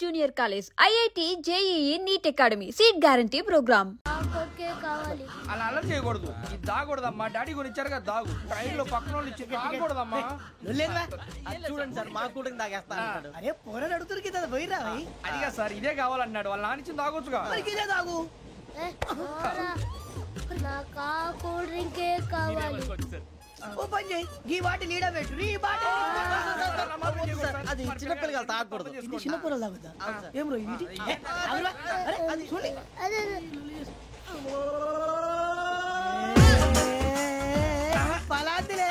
Junior college, IIT, JEE, NEET academy, seat guarantee programme. అలా అలర్ చేయకూడదు. ఇది దాగకూడదమ్మా. డాడీ కొని ఇచ్చారు కదా దాగు. ట్రైన్ లో పక్కన వాళ్ళు ఇచ్చి దాగకూడదమ్మా. చూడండి సార్, మా కూడా తాగేస్తా. అరే పోరాడు అడుగుతారు కదా, పోయిరా అదిగా సార్, ఇదే కావాలన్నాడు. వాళ్ళ నాన్న ఇచ్చింది తాగొచ్చుగా. ఇదే తాగు. కూల్ డ్రింకే కావాలి. ఓ పని చేయి, ఈ బాటిల్ లీడ పెట్టు. ఈ బాటిల్ అది చిన్నపిల్లలు తాగకూడదు. ఇది చిన్న పొరలు తాగుతా. ఏం రో ఇది? అరే అది చూడండి. పలాతిలే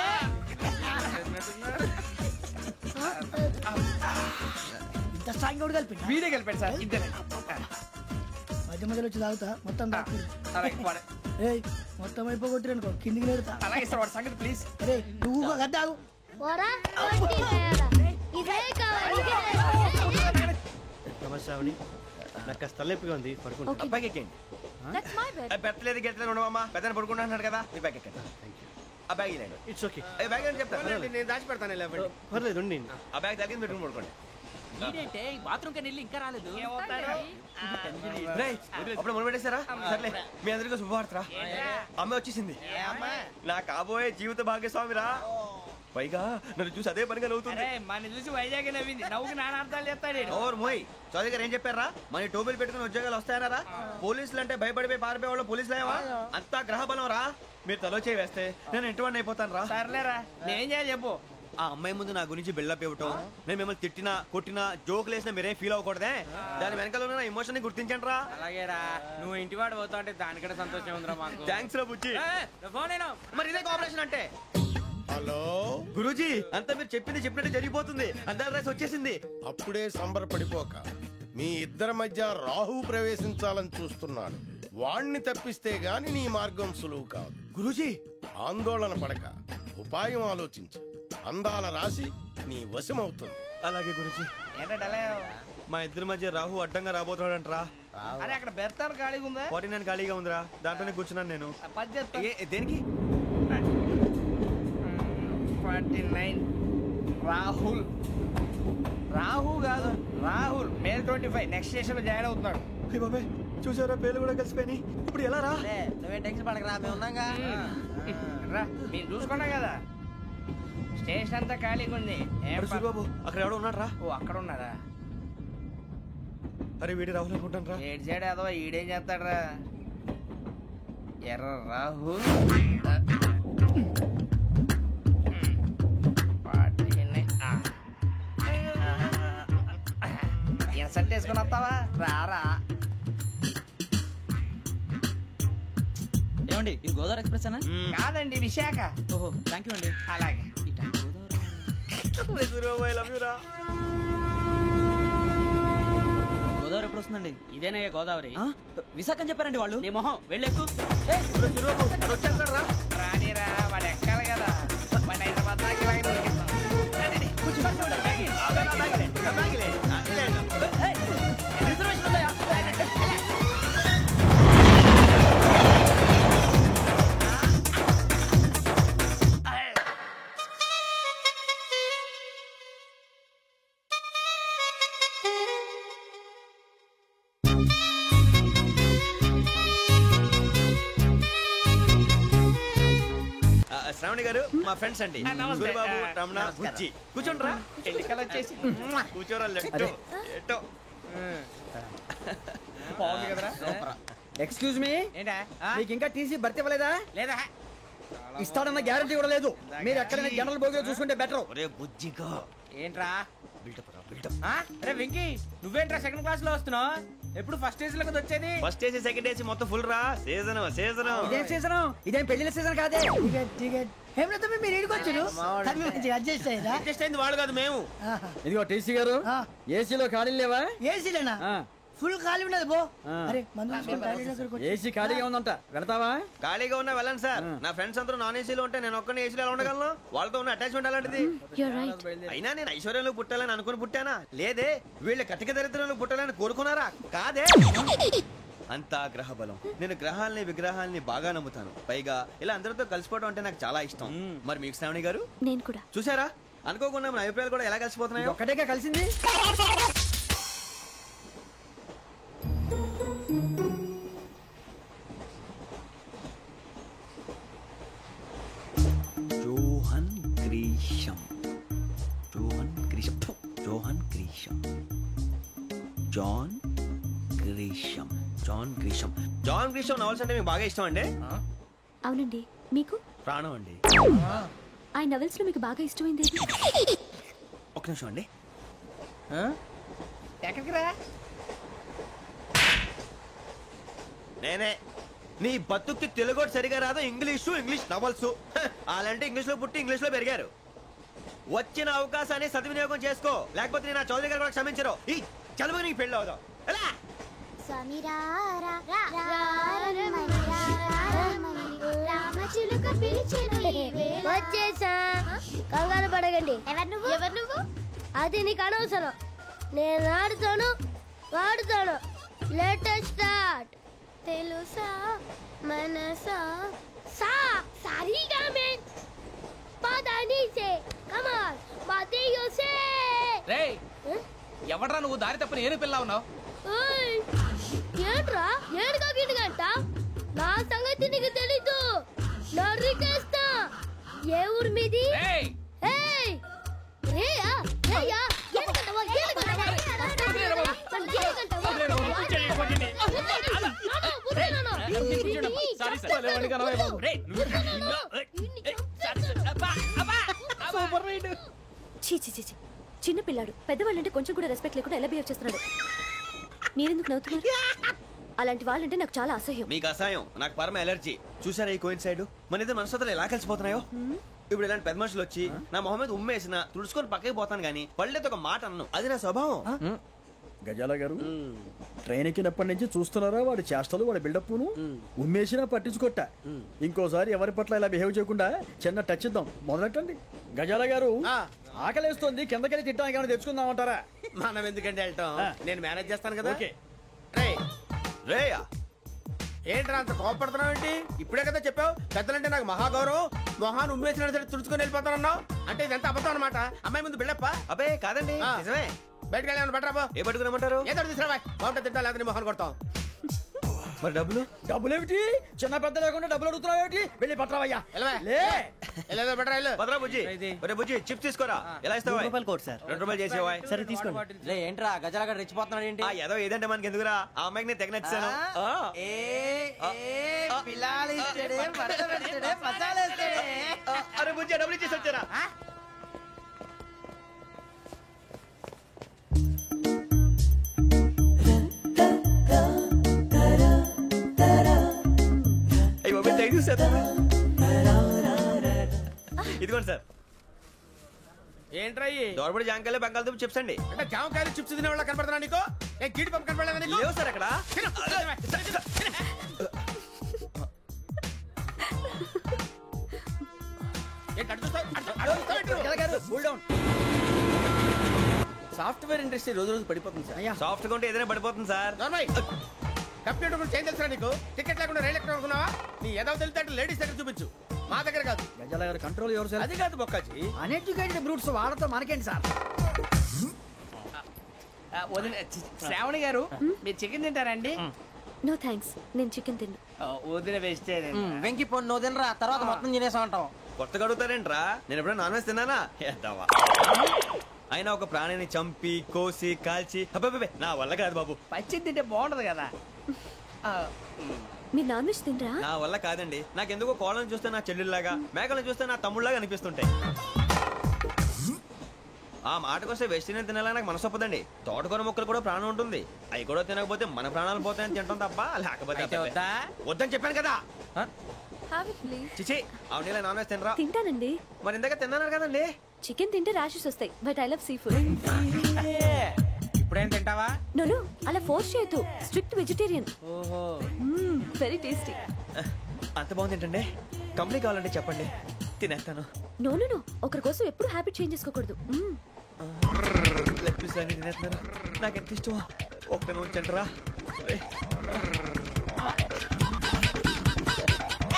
ఇంత స్ట్రాంగ్ కూడా కలిపి వీడే కలిపాడు సార్. ఇంతేనే. మధ్య మధ్యలో వచ్చి తాగుతా, మొత్తం తాగుతుంది. అలాగే మొత్తం అయిపోగొట్టిరనుకో కిందికి నేడుతా. అలాగే సార్, వాడి సంగతి ప్లీజ్. అరే నువ్వు కదా తాగు. ఇదే కావాలి. నమస్కారం. నాకు తలెప్పిగా ఉంది, పడుకుంటా. అబ్బాయికి ఎక్కండి. పెట్టలేదు గెట్టలేదు ఉండవమ్మా. పెద్దని పడుకుంటున్నాడు కదా, మీ బ్యాగ్ ఎక్కండి. ఆ బ్యాగ్ ఇలాండి. It's okay. బ్యాగ్ అని చెప్తాను, నేను దాచి పెడతాను. పర్లేదు ఉండి. ఆ బ్యాగ్ తగ్గింది పెట్టుకుని పడుకోండి. బాత్రూమ్ కని ఇంకా రాలేదు. అప్పుడు మొదలు పెట్టేశారా? సర్లే, మీ అందరికీ శుభవార్తరా. అమ్మ వచ్చేసింది. నా కాబోయే జీవిత భాగ్యస్వామిరా. పైగా నన్ను చూసి అదే పనిగా నవ్వుతుంది. మన చూసి వైజాగ్ నవ్వింది. నవ్వుకి నాన్న అర్థాలు చెప్తాడు. ఓర్ మోయ్, చౌదరి గారు ఏం చెప్పారా? మన టోబీలు పెట్టుకుని ఉద్యోగాలు వస్తాయనరా? పోలీసులు అంటే భయపడిపోయి పారిపోయే వాళ్ళు పోలీసులు అయ్యవా? అంతా గ్రహ బలం రా. మీరు తలో చేయి వేస్తే నేను ఇంటివాడిని అయిపోతాను రా. సర్లేరా, నేనేం చేయాలి చెప్పు. ఆ అమ్మాయి ముందు నా గురించి బిల్డప్ ఇవ్వటం, నేను మిమ్మల్ని తిట్టినా కొట్టినా జోకులు వేసినా మీరేం ఫీల్ అవ్వకూడదే. దాని వెనకాల ఉన్న ఎమోషన్ ని గుర్తించండి రా. అలాగేరా, నువ్వు ఇంటి వాడు పోతా అంటే దానికంటే సంతోషం ఉందిరా మాకు. థ్యాంక్స్ రా బుజ్జి. ఫోన్ అయినా మరి ఇదే కోఆపరేషన్ అంటే. హలో గురూజీ, అంతా మీరు చెప్పింది చెప్పినట్టు జరిగిపోతుంది. అందాల రైస్ వచ్చేసింది. అప్పుడే సంబరపడిపోక. మీ ఇద్దరి మధ్య రాహు ప్రవేశించాలని చూస్తున్నాడు. వాణ్ణి తప్పిస్తే గాని నీ మార్గం సులువు కాదు. గురూజీ, ఆందోళన పడక, ఉపాయం ఆలోచించు. అందాల రాశి నీ వశమవుతుంది. అలాగే గురూజీ. ఏంటంటే మా ఇద్దరి మధ్య రాహు అడ్డంగా రాబోతున్నాడంట్రా. అరే అక్కడ బెర్తాను ఖాళీగా ఉందా? 49 ఖాళీగా ఉందిరా, దాంట్లోనే కూర్చున్నాను నేను. దేనికి? 49 రాహుల్. రాహు కాదు, రాహుల్. మే 25 నెక్స్ట్ స్టేషన్ లో జాయిన్ అవుతున్నాడు. బాబాయ్ చూసారా, పేర్లు కూడా కలిసిపోయి. ఇప్పుడు ఎలా రా? నువ్వే టెన్షన్ పడకరా, మేము ఉన్నాగా. రా, మీరు చూసుకున్నా కదా, స్టేషన్ అంతా ఖాళీగా ఉంది. బాబు అక్కడ ఎవడో ఉన్నాడు రా. ఓ అక్కడ ఉన్నారా? అరే వీడి రాహుల్ అనుకుంటాను రా. ఏడు సైడ్ అదో ఈడేం చేస్తాడరా? ఎర్ర రాహు. సెట్ వేసుకుని వస్తావా? రారా. ఏమండి, ఇది గోదావరి ఎక్స్ప్రెస్ అనా? కాదండి, విశాఖ. ఓహో, థ్యాంక్ యూ అండి. అలాగే. గోదావరి ఎప్పుడు వస్తుందండి? ఇదేనయ్య గోదావరి. విశాఖ అని చెప్పారండి వాళ్ళు. నీ మొహం వెళ్ళెక్కు. రానిరా, వాడు ఎక్కాలి కదా. వాడు హైదరాబాద్ దాకా ఇలాగే దొరికిస్తాం. శ్రావణి గారు మా ఫ్రెండ్స్ అండి. సూరిబాబు, రమణ, బుజ్జి. కూర్చోండి రా. ఎన్నికలు వచ్చేసి కూర్చోరా. లెట్టో ఎట్టో బాగుంది కదరా. ఎక్స్క్యూజ్ మీ, ఏంటా? మీకు ఇంకా టీసీ భర్తీ ఇవ్వలేదా? లేదా ఇస్తాడన్న గ్యారంటీ కూడా లేదు. మీరు ఎక్కడైనా జనరల్ బోగిలో చూసుకుంటే బెటర్. ఒరే బుజ్జిగా, ఏంట్రా? బిల్డప్ రా, బిల్డప్. అరే వెంకీ, నువ్వేంట్రా సెకండ్ క్లాస్ లో వస్తున్నావు? ఎప్పుడు ఫస్ట్ ఏసీ లో వచ్చేది? ఫస్ట్ ఏసీ సెకండ్ ఏసీ మొత్తం ఫుల్ రా. Season season. ఇదేం సీజన్? ఇదేం పెళ్లిన సీజన్ కాదే. ఏమిటో మీరు ఇడికొచ్చారు, అడ్జస్ట్ అయ్యారా? అడ్జస్ట్ అయింది వాళ్ళు కాదు, మేము. ఇదిగో టీసీ గారు, ఏసీలో ఖాళీ లేవా? ఏసీలేనా? ఫుల్ ఖాళీ ఉన్నది పో. అరే ఏసీ ఖాళీగా ఉందంట, వెళతావా? ఖాళీగా ఉన్నా వెళ్ళండి సార్. నా ఫ్రెండ్స్ అందరూ నాన్ ఏసీలో ఉంటే నేను ఒక్కనే ఏసీలో ఎలా ఉండగలను? వాళ్ళతో ఉన్న అటాచ్మెంట్ అలాంటిది. అయినా నేను ఐశ్వర్యంలో పుట్టాలని అనుకుని పుట్టానా? లేదే. వీళ్ళు కటిక దరిద్రంలో పుట్టాలని కోరుకున్నారా? కాదే. అంతా గ్రహ బలం. నేను గ్రహాలని విగ్రహాలని బాగా నమ్ముతాను. పైగా ఇలా అందరితో కలిసిపోవడం అంటే నాకు చాలా ఇష్టం. మరి మీకు శ్రావణి గారు? నేను కూడా. చూసారా, అనుకోకుండా మన అభిప్రాయాలు కూడా ఎలా కలిసిపోతున్నాయి. ఒక్కటేగా కలిసింది. Grisham. John Grisham. John Grisham. John Grisham novels అంటే మీకు బాగా ఇష్టం అండి? అవునండి. మీకు? ప్రాణం అండి. ఆ నవెల్స్ లో మీకు బాగా ఇష్టమైంది? ఒక్క నిమిషం అండి. ఎక్కడికి రా? నేనే. నీ బతుక్కి తెలుగు సరిగా రాదు, ఇంగ్లీష్ నవల్స్. అలాంటి ఇంగ్లీష్ లో పుట్టి ఇంగ్లీష్ లో పెరిగారు. వచ్చిన అవకాశాన్ని సద్వినియోగం చేసుకో, లేకపోతే నేను చౌదరి గారు కూడా క్షమించరు. ఈ చదువు నీకు పెళ్ళి అవుదాం. ఎలా? వచ్చేసా, కంగారు పడగండి. ఎవరు నువ్వు? అది నీకు అనవసరం. నేను ఆడుతాను, వాడుతాను. Let start. తెలుసా మనసా సా సారీగా మే పదని సే కమాన్ మాదేయో సే. రేయ్ ఎవడ్రా నువ్వు దారి తప్పని ఏను పిల్ల ఉన్నావు? ఓయ్ ఏంట్రా ఏడుగా గిడుగంట? నా సంగతి నీకు తెలీదు. నరికేస్తా. ఏ ఊరు మీది? రేయ్ ఏయ్ రేయా రేయా ఏడుగంటవా ఏడుగంటవా సారీ సార్. రేయ్ సూపర్ రైడ్. చీ చీ చీ చీ. చిన్న పిల్లాడు. పెద్దవాళ్ళంటే కొంచెం కూడా రెస్పెక్ట్ లేకుండా ఎలా బిహేవ్ చేస్తున్నాడు. మీరెందుకు నవ్వుతున్నారు? అలాంటి వాళ్ళంటే నాకు చాలా అసహ్యం. మీకు అసహాయం, నాకు పరమ ఎలర్జీ. చూసారా ఈ కోయిన్సైడ్? మన ఇద్దరు మనసుతో ఎలా కలిసిపోతున్నాయో. ఇప్పుడు ఇలాంటి పెద్ద మనుషులు వచ్చి నా మొహం మీద ఉమ్మేసిన తుడుచుకొని పక్కకి పోతాను గానీ పళ్ళేతో ఒక మాట అన్ను. అది నా స్వభావం. గజాల గారు ట్రైన్ ఎక్కినప్పటి నుంచి చూస్తున్నారా వాడి చేష్టలు, వాడి బిల్డప్ను. ఉమ్మేసినా పట్టించుకోట. ఇంకోసారి ఎవరి పట్ల ఇలా బిహేవ్ చేయకుండా చిన్న టచ్ ఇద్దాం. మొదలెట్టండి. గజాల గారు ఆకలేస్తోంది, కిందకెళ్ళి తిట్టడానికి ఏమైనా తెచ్చుకుందామంటారా? మనం ఎందుకంటే వెళ్తాం, నేను మేనేజ్ చేస్తాను కదా. ఓకే. రేయా ఏంట్రా అంత కోపడుతున్నావు ఏంటి? ఇప్పుడే కదా చెప్పావు పెద్దలంటే నాకు మహాగౌరవం, మొహాన్ని ఉమ్మేసిన సరే తుడుచుకొని వెళ్ళిపోతానన్నావు. అంటే ఇదంతా అబద్ధం అనమాట. అమ్మాయి ముందు బిల్డప్ప. అబ్బే కాదండి, నిజమే. బయటకు వెళ్ళి బట్రాబో. ఏ పట్టుకురమ్మంటారు? ఏదో తీసుకురా, బాగుంటుంది తింటా, లేదని మొహాన్ని కొడతాం. మరి డబ్బులు? డబ్బులేమిటి? చిన్న పెద్ద లేకుండా డబ్బులు అడుగుతున్నావు ఏమిటి? వెళ్ళి పట్టరావయ్యా. బట్రా వెళ్ళు. భద్రా బుజ్జి, ఒరే బుజ్జి చిప్స్ తీసుకోరా. ఎలా ఇస్తావా? Court sir. 2 రూపాయలు చేసేవా? సరే తీసుకోండి. ఏంట్రా గజాల గారు రెచ్చిపోతున్నాడు ఏంటి? ఏదో ఏదంటే మనకి ఎందుకురా, ఆ అమ్మాయికి నేను తెగ నచ్చాను. అరే బుజ్జి డబ్బులు ఇచ్చేసి వచ్చారా? ఇదిగోండి సార్. ఏంట్రా దోరబడి జాంకాయలు బంగాళదుంప చిప్స్ అండి. అంటే జామకాయలు చిప్స్ తినే వాళ్ళ కనపడుతున్నా నీకు? ఏ గీడి పంపు కనపడలేదా నీకు? లేవు సార్ అక్కడ. సాఫ్ట్వేర్ ఇండస్ట్రీ రోజు రోజు పడిపోతుంది సార్. సాఫ్ట్ గా ఉంటే ఏదైనా పడిపోతుంది సార్. కంప్యూటర్ గురించి ఏం తెలుసా నీకు? టికెట్ లేకుండా రైలు ఎక్కడ అనుకున్నావా? నీ ఏదో తెలితే లేడీస్ దగ్గర చూపించు, మా దగ్గర కాదు. గజాల గారు కంట్రోల్ ఎవరు సార్? అది కాదు బొక్కాజీ. అన్ఎడ్యుకేటెడ్ బ్రూట్స్ వాళ్ళతో మనకేంటి సార్? శ్రావణి గారు మీరు చికెన్ తింటారండి? నో థ్యాంక్స్, నేను చికెన్ తిన్ను. వదిన వేస్తే వెంకి పొన్ను నువ్వు తినరా, తర్వాత మొత్తం తినేసా ఉంటాం. కొత్తగా అడుగుతారేంట్రా? నేను ఎప్పుడైనా నాన్ వెజ్ తిన్నానా? ఎద్దావా. అయినా ఒక ప్రాణిని చంపి కోసి కాల్చి అబ్బబ్బే నా వల్ల కాదు బాబు. పచ్చి తింటే బాగుంటది కదా. మీరు నాన్ వెజ్ తినరా? నా వల్ల కాదండి. నాకెందుకో కోళ్ళని చూస్తే నా చెల్లెళ్ళలాగా, మేకలను చూస్తే నా తమ్ముళ్ళలాగా అనిపిస్తుంటాయి. ఆ మాటకొస్తే వెస్టిరియన్ తినాలని నాకు మనసు ఒప్పదండి. తోటకూర మొక్కలు కూడా ప్రాణం ఉంటుంది. అవి కూడా తినకపోతే మన ప్రాణాలు పోతాయని తింటాం తప్ప లేకపోతే వద్దని చెప్పాను కదా. చిచి అవునీ నాన్ వెజ్ తినరా? తింటానండి. మరి ఇందాక తిన్నాను కదండి. చికెన్ తింటే ర్యాషెస్ వస్తాయి, but I love sea food. ఇప్పుడేం తింటావా? నో అలా ఫోర్స్ చేయొద్దు. Strict vegetarian. Very tasty. అంత బాగుంది ఏంటండి? కంపెనీ కావాలంటే చెప్పండి, తినేస్తాను. నో ఒకరి కోసం ఎప్పుడు హ్యాబిట్ చేంజ్ చేసుకోకూడదు. లెగ్ పీస్ అన్ని తినేస్తున్నారు. నాకు ఎంత ఇష్టమా. ఒక్క ఉంచండిరా.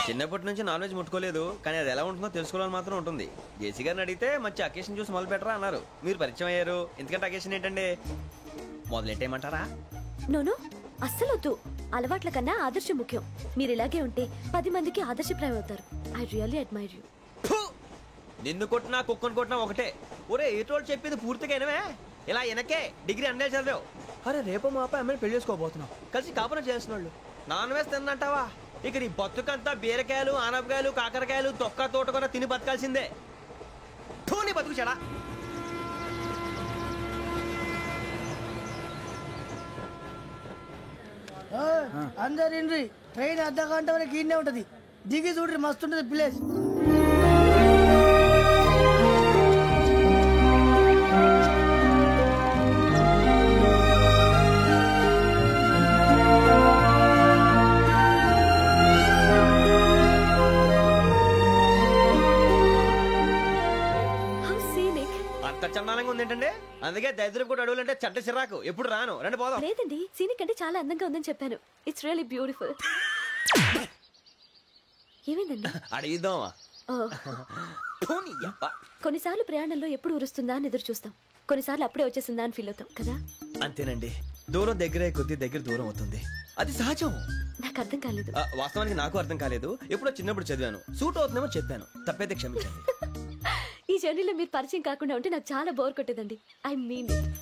చిన్నప్పటి నుంచి నాన్ వెజ్ ముట్టుకోలేదు, కానీ అది ఎలా ఉంటుందో తెలుసుకోవాలని మాత్రం ఉంటుంది. జేసీ గారిని అడిగితే మంచి అకేషన్ చూసి మొదలు పెట్టరా అన్నారు. మీరు పరిచయం అయ్యారు, ఎందుకంటే అకేషన్ ఏంటండి? మొదలెట్టేయమంటారా? నో అస్సలు వద్దు. అలవాట్ల కన్నా ఆదర్శం ముఖ్యం. మీరు ఇలాగే ఉంటే 10 మందికి ఆదర్శప్రాయం అవుతారు. I really admire you. నిన్ను కొట్టినా కుక్కను కొట్టినా ఒకటే. ఒరే ఏటోళ్ళు చెప్పింది పూర్తిగా వినవే. ఇలా వెనకే డిగ్రీ అన్నే చదివావు. అరే రేపు మా అబ్బాయి అమ్మని పెళ్లి చేసుకోబోతున్నావు, కలిసి కాపురం చేసిన వాళ్ళు. నాన్ వేసి తిన్నంటావా? ఇక నీ బతుకంతా బీరకాయలు, ఆనపకాయలు, కాకరకాయలు, తొక్క తోట కూడా తిని బతకాల్సిందే. నీ బతుకు చెడా. అందరు ఇండ్రి ట్రైన్ అర్ధ గంట వరకు ఇన్నే ఉంటది. దిగి చూడ్రి మస్తు ఉంటది ప్లేస్. అంత చందానంగా ఉంది ఏంటంటే, అందుకే దరిద్రం కూడా అడవులంటే చెడ్డ చిరాకు. ఎప్పుడు రాను, రండి పోదాం. లేదండి, సీనిక్ అంటే చాలా అందంగా ఉందని చెప్పాను. It's really beautiful. ఏమైందండి? అడిగిద్దామా? కొన్నిసార్లు ప్రయాణంలో ఎప్పుడు ఉరుస్తుందా అని ఎదురు చూస్తాం, కొన్నిసార్లు అప్పుడే వచ్చేసిందా అని ఫీల్ అవుతాం కదా. అంతేనండి, దూరం దగ్గరే కొద్ది దగ్గర దూరం అవుతుంది, అది సహజం. నాకు అర్థం కాలేదు. వాస్తవానికి నాకు అర్థం కాలేదు. ఎప్పుడో చిన్నప్పుడు చదివాను, సూట్ అవుతుందేమో చెప్పాను, తప్పైతే క్షమించండి. ఈ జర్నీలో మీరు పరిచయం కాకుండా ఉంటే నాకు చాలా బోర్ కొట్టేదండి. I mean it.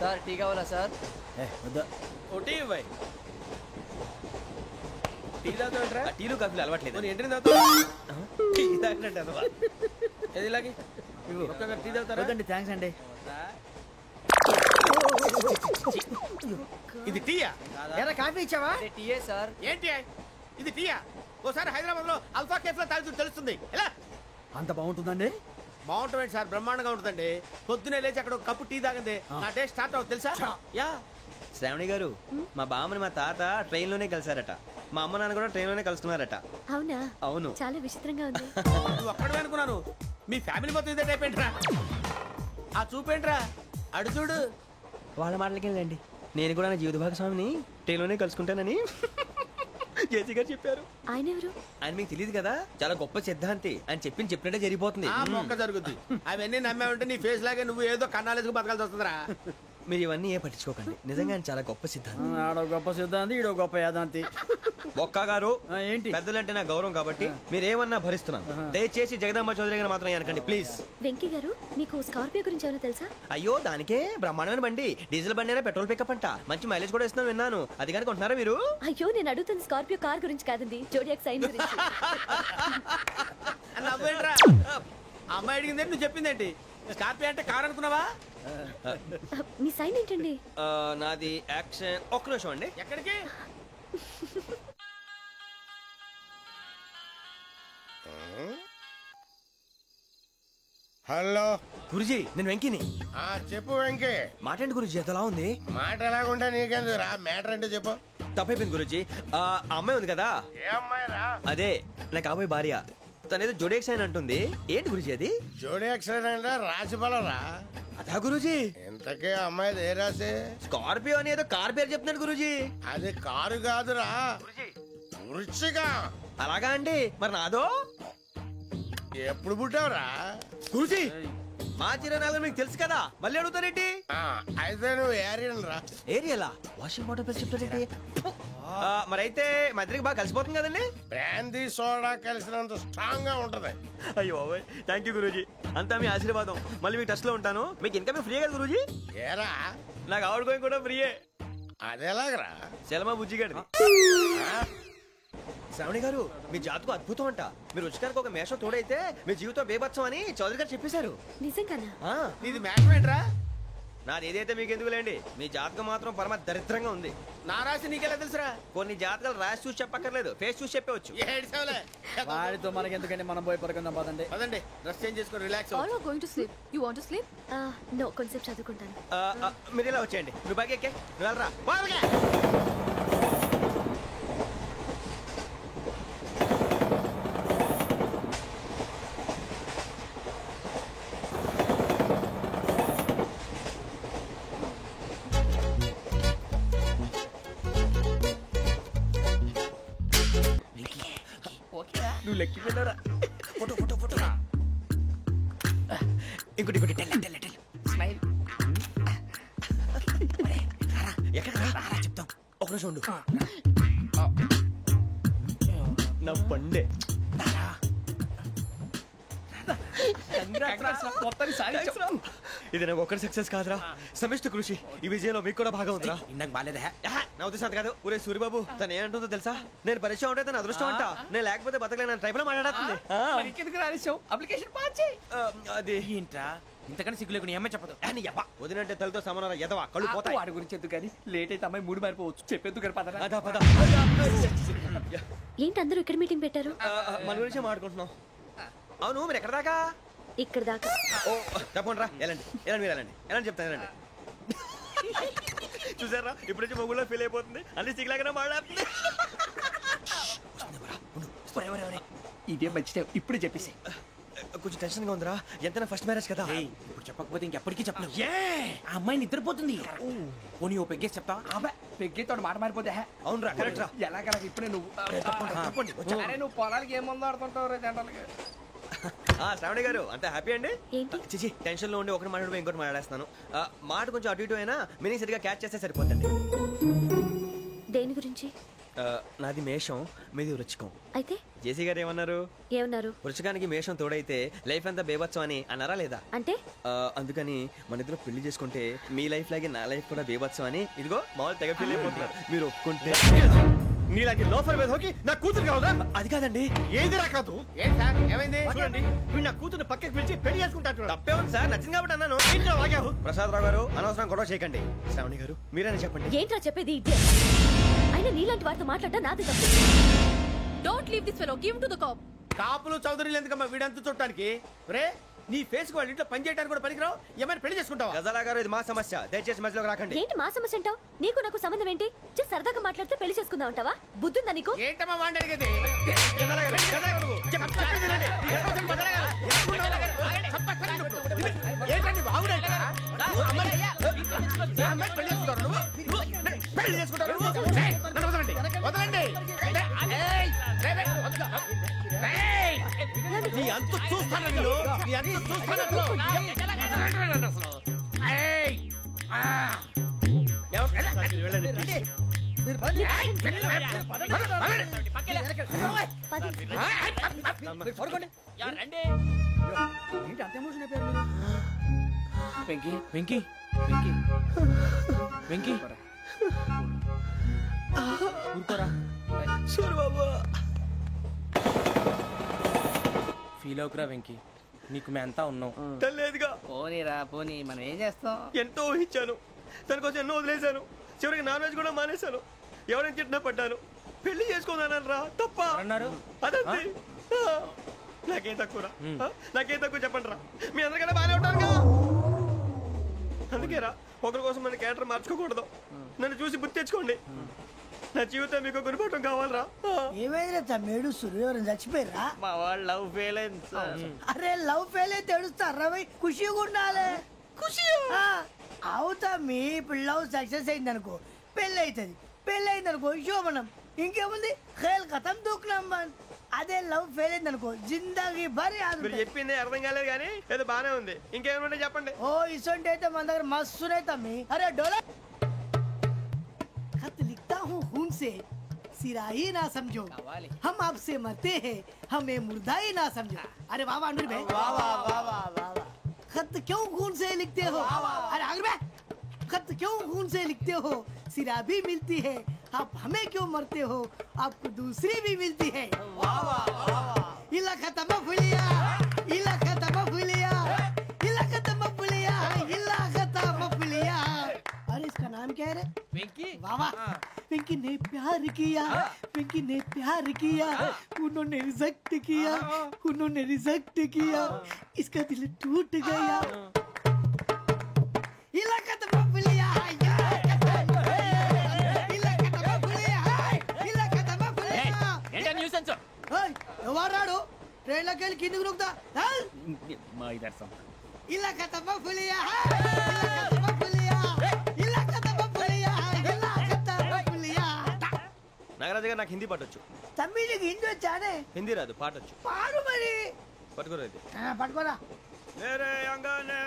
Sir tea కావాలా సార్? టీ ఇవ్వాలి. టీ తాగుతాంట్రా? టీలు కాఫీలు అలవాట్లేదు. ఏంటి తాగుతా? టీ తాగినట్టు అదవా. ఏది ఇలాగే టీ తాగుతారా? థ్యాంక్స్ అండి. ఇది టీయా? ఎరా కాఫీ ఇచ్చావా? టీయే సార్. ఏంటి ఇది టీయా? ఓసారి హైదరాబాద్ లో అల్ఫా కేఫ్ లో తాగుతూ తెలుస్తుంది. ఎలా అంత బాగుంటుందండి? బాగుంటుంది సార్, బ్రహ్మాండంగా ఉంటుందండి. పొద్దునే లేచి అక్కడ ఒక కప్పు టీ తాగింది నా డే స్టార్ట్ అవుతుంది తెలుసా? యా. శ్రావణి గారు, మా బామ్మని మా తాత ట్రైన్ లోనే కలిసారట, మా అమ్మ నాన్న కూడా ట్రైన్ లోనే కలుసుకున్నారట. అవునా? అవును. చాలా విచిత్రంగా ఉంది. నువ్వు ఒక్కడే అనుకున్నాను, మీ ఫ్యామిలీ మొత్తం ఇదే టైప్ ఏంట్రా? ఆ చూపేంట్రా, అడు చూడు. వాళ్ళ మాటలకి వెళ్ళండి, నేను కూడా నా జీవిత భాగస్వామిని ట్రైన్ లోనే కలుసుకుంటానని జేసీ గారు చెప్పారు. ఆయన ఎవరు? ఆయన మీకు తెలియదు కదా, చాలా గొప్ప సిద్ధాంతి అని చెప్పినట్టే జరిగిపోతుంది. ఆ మొక్క జరుగుద్ది. అవన్నీ నమ్మే ఉంటే నీ ఫేస్ లాగే నువ్వు ఏదో కన్నాలేసుకు బతకాల్సి వస్తుందిరా. మీరు ఇవన్నీ ఏ పట్టించుకోకండి, నిజంగా ఆయన చాలా గొప్ప సిద్ధాంతి. ఆడో గొప్ప సిద్ధాంతి, ఈడో గొప్ప యాదాంతి. ఒక్క గారు ఏంటి? పెద్దలంటే నా గౌరవం కాబట్టి మీరేమన్నా భరిస్తున్నాను. దయచేసి జగదాంబ చౌదరి గారు మాత్రం అనకండి ప్లీజ్. వెంకీ గారు, మీకు స్కార్పియో గురించి ఏమైనా తెలుసా? అయ్యో దానికే బ్రహ్మాండమైన బండి, డీజిల్ బండి అయినా పెట్రోల్ పికప్ అంట, మంచి మైలేజ్ కూడా ఇస్తున్నాను విన్నాను. అది కానీ కొంటున్నారా మీరు? అయ్యో నేను అడుగుతుంది స్కార్పియో కార్ గురించి కాదండి, జోడియాక్ సైన్ గురించి. నవ్వేంట్రా? అమ్మాయి అడిగింది నువ్వు చెప్పిందేంటి? స్కార్పియో అంటే కార్ అనుకున్నావా? మీ సైన్ ఏంటండి? నాది యాక్షన్. ఒక్క నిమిషం అండి. ఎక్కడికి? హలో గురుజీ, నేను వెంకిని. చెప్పు వెంకీ. మాట్లాడండి గురుజీ, ఎంతలా ఉంది? మాట ఎలాగుంటా నీకెందుకు రా, మ్యాటర్ అంటే చెప్పు. తప్పైపోయింది గురుజీ. ఆ అమ్మాయి ఉంది కదా, ఏ అమ్మాయి రా? అదే నా కాబోయే భార్య. తనేదో జోడేక్స్ అని అంటుంది. ఏంటి గురుజీ అది? జోడి యాక్సిడెంట్ రాసి బలరా? అదా గురుజీ. ఇంతకే అమ్మాయి ఏ రాసి? స్కార్పియో అని ఏదో కార్ పేరు చెప్తున్నాడు గురుజీ. అది కారు కాదురా, వృచ్చిక. అలాగా అండి, మరి నాదో? ఎప్పుడు పుట్టావురా? గురుజీ మా చిరనాలు మీకు తెలుసు కదా, మళ్ళీ అడుగుతారేంటి? అయితే నువ్వు ఏరియన్ రా. ఏరియలా? వాషింగ్ వాటర్ పేరు చెప్తారేంటి? మరైతే మా ఇద్దరికి బాగా కలిసిపోతుంది కదండి. బ్రాందీ సోడా కలిసినంత స్ట్రాంగ్ గా ఉంటది. అయ్యో థ్యాంక్ యూ గురూజీ, అంతా మీ ఆశీర్వాదం. మళ్ళీ మీకు టచ్ లో ఉంటాను. మీకు ఇన్కమ్ ఫ్రీ కదా గురూజీ? ఏరా నాకు ఆవిడ గోయింగ్ కూడా ఫ్రీయే. అదెలాగరా? సెలమా బుజ్జి గారిది. శ్రావణి గారు, మీ జాతకు అద్భుతం అంట. మీరు రుచికారికి ఒక మేషం తోడైతే మీ జీవితం బేబత్సం అని చౌదరి గారు చెప్పేశారు. నిజంగానా? నీది మ్యాటర్ ఏంట్రా? నాది ఏదైతే మీకు ఎందుకు లేండి, మీ జాతకం మాత్రం పరమ దరిద్రంగా ఉంది. నా రాసి నీకెలా తెలుసురా? కొన్ని జాతకాలు రాసి చూసి చెప్పక్కర్లేదు, ఫేస్ చూసి చెప్పవచ్చు. వాడితో మనకి ఎందుకంటే మనం పోయి పడుకుందాం పదండి. పదండి, డ్రెస్ చేంజ్ చేసుకొని relax. All are going to sleep. You want to sleep? No, కొంచెం చదువుకుంటాను. మీరు ఇలా వచ్చేయండి. నువ్వు బాగా ఎక్కే, నువ్వు వెళ్ళరా. బాగా నువ్వు లెక్కి వెళ్ళరా. Photo photo photo. ఇంకోటి ఇంకోటి. స్మైల్. ఎక్కడ చెప్తాం, ఒక రోజు ఉండు. నా పండే. ఇది నాకు ఒక్కరి సక్సెస్ కాదురా, సమిష్టి కృషి. ఈ విజయంలో మీకు కూడా భాగం ఉందిరా. ఇందాక బాలేదా? నా ఉద్దేశం కాదు. ఊరే సూరిబాబు తను ఏమంటుందో తెలుసా? నేను పరిచయం ఉంటే తన అదృష్టం అంట, నేను లేకపోతే బతకలేను టైప్ లో మాట్లాడుతుంది. అప్లికేషన్ పాస్ చేయి. అది ఏంట్రా ఇంతకన్నా సిగ్గు లేకుండా ఏమై చెప్పదు. వదినంటే తలతో సమానం ఎదవా, కళ్ళు పోతాయి. వాడి గురించి ఎందుకు కానీ లేట్ అయితే అమ్మాయి మూడు మారిపోవచ్చు. చెప్పేందుకు గారు పద. అదా పద. ఏంటి అందరూ ఇక్కడ మీటింగ్ పెట్టారు? మన గురించే మాట్లాడుకుంటున్నాం. అవును మీరు ఎక్కడ దాకా? ఇక్కడ దాకా. ఓ తప్పకుండా రా, వెళ్ళండి వెళ్ళండి మీరు వెళ్ళండి వెళ్ళండి చెప్తాను వెళ్ళండి. చూసారా ఇప్పుడు నుంచి మొగుల్లో ఫీల్ అయిపోతుంది, అన్ని సిగ్లాగానే మాట్లాడుతుంది. ఇదే మంచి టైం, ఇప్పుడే చెప్పేసి. కొంచెం టెన్షన్ గా ఉందిరా, ఎంతైనా ఫస్ట్ మ్యారేజ్ కదా. ఇప్పుడు చెప్పకపోతే ఇంకెప్పటికీ చెప్పలేవు. ఆ అమ్మాయి నిద్రపోతుంది. పోనీ ఓ పెగ్గేసి చెప్తా. పెగ్గేతో మాట మారిపోతే అవునురా కరెక్ట్ రా. ఎలాగలా ఇప్పుడే నువ్వు అరే నువ్వు పొలాలకి ఏం ముందు ఆడుతుంటావు రే జనరల్గా. శ్రావణి గారు అంత హ్యాపీ అండి? ఏంటి? చిచి టెన్షన్ లో ఉండి ఒకటి మాట్లాడిపోయి ఇంకోటి మాట్లాడేస్తున్నాను. మాట కొంచెం అటు ఇటు అయినా మీనింగ్ సరిగా క్యాచ్ చేస్తే సరిపోతుంది. దేని గురించి? నాది మేషం, మీది వృచ్చికం. అయితే జేసీ గారు ఏమన్నారు? ఏమన్నారు? వృచ్చికానికి మేషం తోడైతే లైఫ్ అంతా బేబత్సం అని అన్నారా లేదా? అంటే అందుకని మన ఇద్దరు పెళ్లి చేసుకుంటే మీ లైఫ్ లాగే నా లైఫ్ కూడా బేబత్సం అని ఇదిగో మామూలు తెగ పెళ్లి అయిపోతున్నారు. మీరు ఒప్పుకుంటే నీలాంటి లోఫర్ మీద హోకి నా కూతురు కావదా? అది కాదండి. ఏది రాకాదు. ఏం సార్ ఏమైంది? చూడండి వీడు నా కూతురు పక్కకి పిలిచి పెళ్లి చేసుకుంటాడు. తప్పే ఉంది సార్, నచ్చింది కాబట్టి అన్నాను. ప్రసాద్ రావు గారు అనవసరం గొడవ చేయకండి. శ్రావణి గారు మీరైనా చెప్పండి. ఏంట్రా చెప్పేది? అయినా నీలాంటి వారితో మాట్లాడటం నాది తప్పు. Don't leave this fellow. Give him to the cop. కాపులు చౌదరులు ఎందుకమ్మా వీడంతా చూడటానికి? రే నీ ఫేస్ కు వాళ్ళ ఇంట్లో పని చేయడానికి కూడా పనికిరావు. ఏమైనా పెళ్లి చేసుకుంటావా? గజాలా గారు ఇది మా సమస్య, దయచేసి మధ్యలోకి రాకండి. ఏంటి మా సమస్య అంటావు? నీకు నాకు సంబంధం ఏంటి? సరదాగా మాట్లాడితే పెళ్లి చేసుకుందాం అంటావా? బుద్ధుందా నీకు? ఏంటమ్మా వాడిని అడిగేది? ఏంటండి బాగుండట? పెళ్లి చేసుకుంటారు వదలండి వదలండి. నీ అంత చూస్తాను నీ అంత చూస్తాను. వెంకీ వెంకీ వెంకీ వెంకీ ఊరుకోరా. ఫీల్ అవుకురా వెంకీ, నీకు మేమంతా ఉన్నాం. తెలియదుగా. పోనీరా పోనీ, మనం ఏం చేస్తాం? ఎంతో ఊహించాను, తన కోసం ఎన్నో వదిలేశాను, చివరికి నాన్ వెజ్ కూడా మానేశాను. ఎవరైనా తిట్టినా పడ్డాను. పెళ్లి చేసుకున్నాను రా, తప్ప అన్నారు. అదంతే. నాకేం తక్కువరా, నాకేం తక్కువ చెప్పండి రా. మీ అందరికన్నా బాగానే ఉంటారుగా. అందుకేరా ఒకరి కోసం మన క్యారెక్టర్ మార్చుకోకూడదు. నన్ను చూసి గుర్తు తెచ్చుకోండి. నా జీవితం మీకు గురిపటం కావాలరా. ఏమైందిరా తమ్మేడు సూర్యవరం చచ్చిపోయిరా? మా వాళ్ళు లవ్ ఫెయిల్ అయింది సార్. అరే లవ్ ఫెయిల్ అయితే ఏడుస్తారా? ఖుషిగా ఉండాలి. ఖుషి అవుతా. మీ ఇప్పుడు లవ్ సక్సెస్ అయింది అనుకో పెళ్ళి అవుతుంది. పెళ్ళి అయింది అనుకో శోభనం. ఇంకేముంది ఖేల్ కథం దూకునాం. అదే లవ్ ఫెయిల్ అయింది అనుకో జిందాగీ భారీ. మీరు చెప్పింది అర్థం కాలేదు కానీ ఏదో బానే ఉంది. ఇంకేమైనా చెప్పండి. ఓ ఇసొంటి అయితే మన దగ్గర మస్తునే తమ్మి. అరే డోలా खत लिखता हूँ खून से सिरा ही ना समझो, हम आपसे मरते हैं हमें मुर्दा ही ना समझो. अरे वाह वाह अनुर भाई, वाह वाह वाह वाह वाह. खत क्यों खून से लिखते हो? अरे अनुर भाई खत क्यों खून से लिखते हो? सिरा भी मिलती है, आप हमें क्यों मरते हो? आपको दूसरी भी मिलती है. वाह वाह वाह. इला खत्म फुलिया, इला खत्म फुलिया, इला खत्म फुलिया, इला खत्म फुलिया. अरे इसका नाम क्या है रे? వెంకీ. वाह वाह. पिंकी ने प्यार किया, पिंकी ने प्यार किया, उन्होंने रिजेक्ट किया, उन्होंने रिजेक्ट किया, इसका दिल टूट गया. इलाका तो बबलिया है, इलाका तो बबलिया है, इलाका तो बबलिया. ఏంటా న్యూసెన్స్? ओए ఎవరు రాడు? ట్రైన్ లోకి వెళ్ళి కిందికి నొక్కుతా. మా ఇదర్సం. इलाका तो बबलिया है, इलाका तो बबलिया, इलाका तो बबलिया, इलाका तो बबलिया. నాగరాజు గారు నాకు హిందీ పాటొచ్చు. తమ్మి నీకు హిందీ వచ్చానే? హిందీ రాదు, పాటొచ్చు. పాడు మరి. పట్టుకోరా ఇది. పట్టుకోరా. मेरे अंगने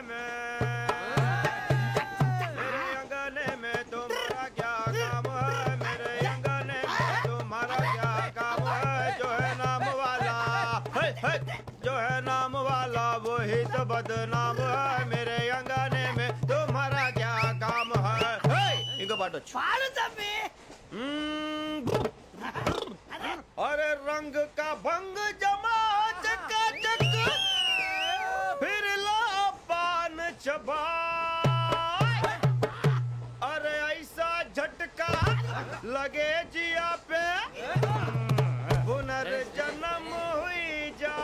में तुम्हारा क्या काम है? मेरे अंगने में तुम्हारा क्या काम है? जो है जो है नाम वाला वही तो बदनाम है मेरे अंगने में तुम्हारा क्या काम है इंको पाटो पाड़ो तम्मी अरे रंग का भंग जमा चकाचक फिर ला पान चबा अरे ऐसा झटका लगे जिया पे पुनर्जन्म हुई जा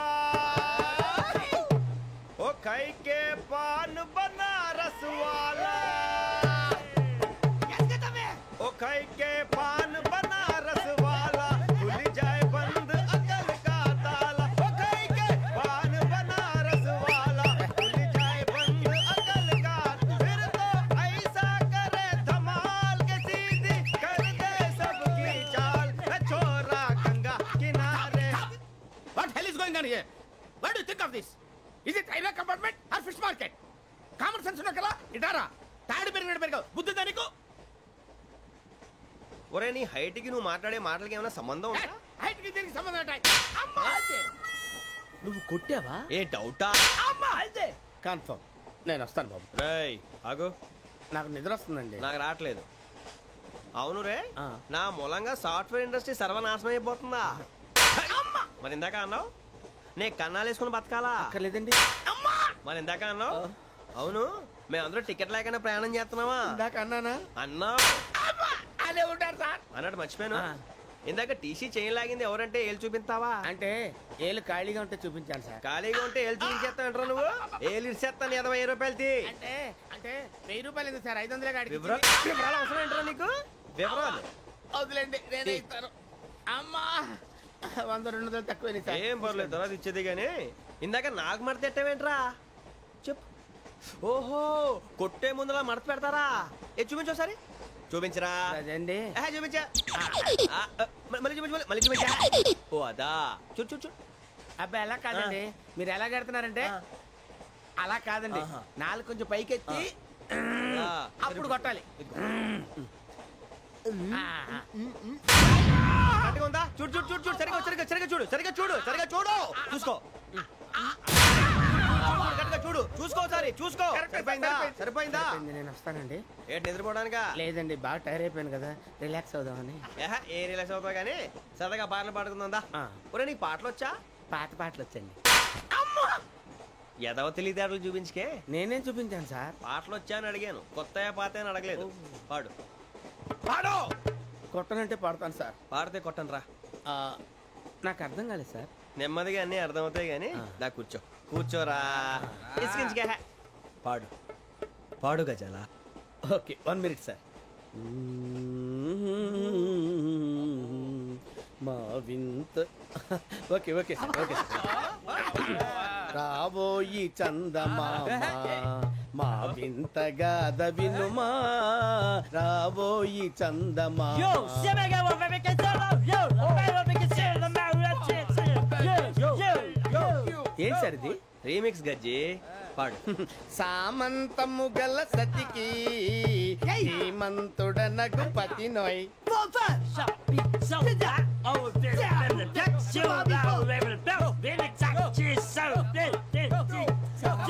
ओ खाई के पान बनारस वाला ओ खाई के पान बनारस वाला खुल जाए बंद अकल का ताला ओ खाई के पान बनारस वाला खुल जाए बंद अकल का फिर तो ऐसा करे धमाल के सीधी कर दे सबकी चाल छोरा गंगा किनारे What hell is going on here? What do you think of this? Is it railway compartment or fish market? Common sense ఉన్న కదా ఇటారా తాడు పెరిగినట్టు పెరగవు బుద్ధి దానికి ఒరే నీ హైట్ కి నువ్వు మాట్లాడే మాటలకి ఏమైనా సంబంధం ఉందా హైట్ కి దీనికి సంబంధం ఉంటాయి అమ్మా అయితే నువ్వు కొట్టావా ఏ డౌటా అమ్మా అయితే కన్ఫర్మ్ నేను వస్తాను బాబు రేయ్ ఆగు నాకు నిద్ర వస్తుందండి నాకు రావట్లేదు అవును రే నా మూలంగా సాఫ్ట్వేర్ ఇండస్ట్రీ సర్వనాశనం అయిపోతుందా మరి ఇందాక అన్నావు నే కన్నాలు వేసుకుని బతకాలా అక్కర్లేదండి మరి ఇందాక అన్నావు అవును మేమందరూ టికెట్ లేకుండా ప్రయాణం చేస్తున్నావా ఇందాక అన్నానా అన్నావు అదే ఉంటారు సార్ అన్నట్టు మర్చిపోయాను ఇందాక టీసీ చేయి లాగింది ఎవరంటే ఏళ్ళు చూపిస్తావా అంటే ఏళ్ళు ఖాళీగా ఉంటే చూపించాను సార్ ఖాళీగా ఉంటే ఏళ్ళు చూపించేస్తానంటారా నువ్వు ఏళ్ళు ఇచ్చేస్తాను 20 రూపాయలది అంటే అంటే 1000 రూపాయలు ఎందుకు సార్ 500 కాడికి వివరాలు అవసరం ఏంటరా నీకు వివరాలు వదిలేండి నేనే ఇస్తాను అమ్మా 100 200 తక్కువ ఏం పర్లేదు తర్వాత ఇచ్చేది గానీ ఇందాక నాకు మడత ఎట్టవేంట్రా చెప్పు ఓహో కొట్టే ముందులా మడత పెడతారా ఏ చూపించు ఒకసారి చూపించరా అదండి చూపించా మళ్ళీ చూపించు మళ్ళీ చూపించా ఓ అదా చూడు చూడు చూడు అబ్బాయి ఎలా కాదండి మీరు ఎలా కడుతున్నారంటే అలా కాదండి నాలుగు కొంచెం పైకెత్తి అప్పుడు కొట్టాలి ఉందా చూడు చూడు చూడు చూడు సరిగా సరిగా సరిగా చూడు సరిగా చూడు సరిగా చూడు చూసుకో చూడు చూసుకో సారి చూసుకో సరిపోయిందా సరిపోయిందా నేను వస్తానండి ఏంటి నిద్రపోవడానికా లేదండి బాగా టైర్ అయిపోయాను కదా రిలాక్స్ అవుదామని ఏ రిలాక్స్ అవుతావు కానీ సరదాగా పాటలు పాడుకుందా ఒరే నీకు పాటలు వచ్చా పాత పాటలు వచ్చండి ఎదవ తెలివితేటలు చూపించుకే నేనేం చూపించాను సార్ పాటలు వచ్చా అని అడిగాను కొత్త పాత అని అడగలేదు పాడు పాడు కొట్టనంటే పాడతాను సార్ పాడితే కొట్టను రా నాకు అర్థం కాలేదు సార్ నెమ్మదిగా అన్ని అర్థమవుతాయి కానీ దా కూర్చో కూర్చోరా పాడు పాడు గజాల ఓకే 1 మినిట్ సార్ మా వింత ఓకే ఓకే సార్ ఓకే రాబోయి చందమామ మా వింతగా వినుమా రాబోయి చందమామ ఏం సార్ ఇది రీమిక్స్ గజ్జి పాడు సామంతము గల సతికి హేమంతుడనగు పతి నోయ్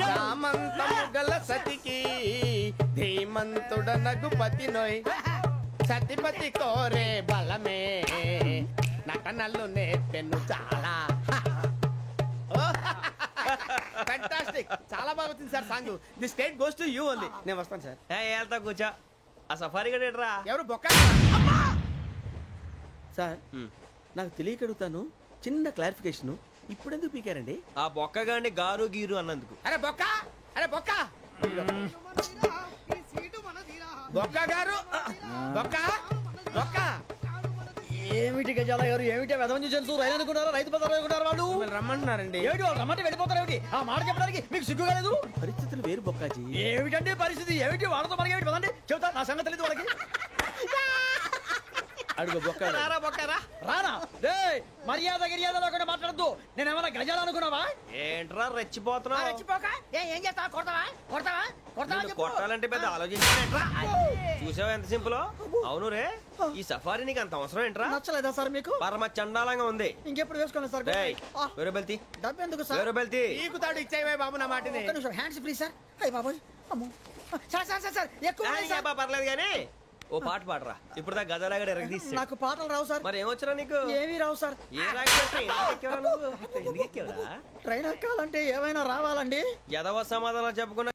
సామంతము గల సతికి ధీమంతుడనగు పతి నోయ్ సతిపతి కోరే బలమే నటనలు నేర్పెను చాలా ఫ్యాంటాస్టిక్ చాలా బాగా వచ్చింది sir song the state goes to you only నేను వస్తాను సార్ వెళ్తా కూర్చో ఆ సఫారీ గడేట్రా ఎవరు బొక్క సార్ నాకు తెలియక అడుగుతాను చిన్న క్లారిఫికేషన్ ఇప్పుడు ఎందుకు పీకారండి ఆ బొక్కగాని గారు గీరు అన్నందుకు అరే బొక్క అరే బొక్క బొక్క గారు బొక్క బొక్క ఏమిటి గజాల గారు ఏమిటి వెదవని తెలుసు రైలు అనుకుంటారా రైతు బజార్ అనుకుంటారు వాళ్ళు రమ్మంటున్నారండి ఏమిటి వాళ్ళు రమ్మంటే వెళ్ళిపోతారు ఏమిటి ఆ మాట చెప్పడానికి మీకు సిగ్గు కాలేదు పరిస్థితులు వేరు బొక్కాజీ ఏమిటండి పరిస్థితి ఏమిటి వాళ్ళతో మనకి ఏమిటి పదండి చెబుతా నా సంగతి తెలియదు వాళ్ళకి అడుగు బొక్క రారా బొక్కరా. రానా రే మర్యాద గిర్యాద లేకుండా మాట్లాడద్దు. నేను ఏమైనా గజాలు అనుకున్నావా? ఏంట్రా రెచ్చిపోతున్నావు? ఏం చేస్తావా? కొడతావా కొడతావా కొడతావా నిన్ను కొట్టాలంటే పెద్ద ఆలోచించానేంట్రా. చూసావా ఎంత సింపుల్. అవును రే, ఈ సఫారీ నీకు అంత అవసరం ఏంట్రా? నచ్చలేదా సార్ మీకు? పరమ చండాలంగా ఉంది. ఇంకెప్పుడు వేసుకోండి సార్. డేయ్, వేరే బెల్తి, డబ్బు ఎందుకు సార్? వేరే బెల్తి. నీకు తాడు ఇచ్చేవే బాబు నా మాటని. ఒక్క నిమిషం హ్యాండ్స్ ఫ్రీ సార్. అయ్య బాబోయ్ అమ్మో. సార్ సార్ సార్ సార్ ఎక్కువ ఉన్నాయి సార్. పర్లేదు కానీ ఓ పాట పాడరా. ఇప్పుడు దా గదలాగడ ఎరగ తీసి. నాకు పాటలు రావు సార్. మరి ఏమొచ్చరా నీకు? ఏమీ రావు సార్. ఏ రాకపోతే ఎందుకు ఎక్కావురా? ట్రైన్ ఎక్కాలంటే ఏమైనా రావాలండి. ఎదవ సమాధానం చెప్పుకున్నా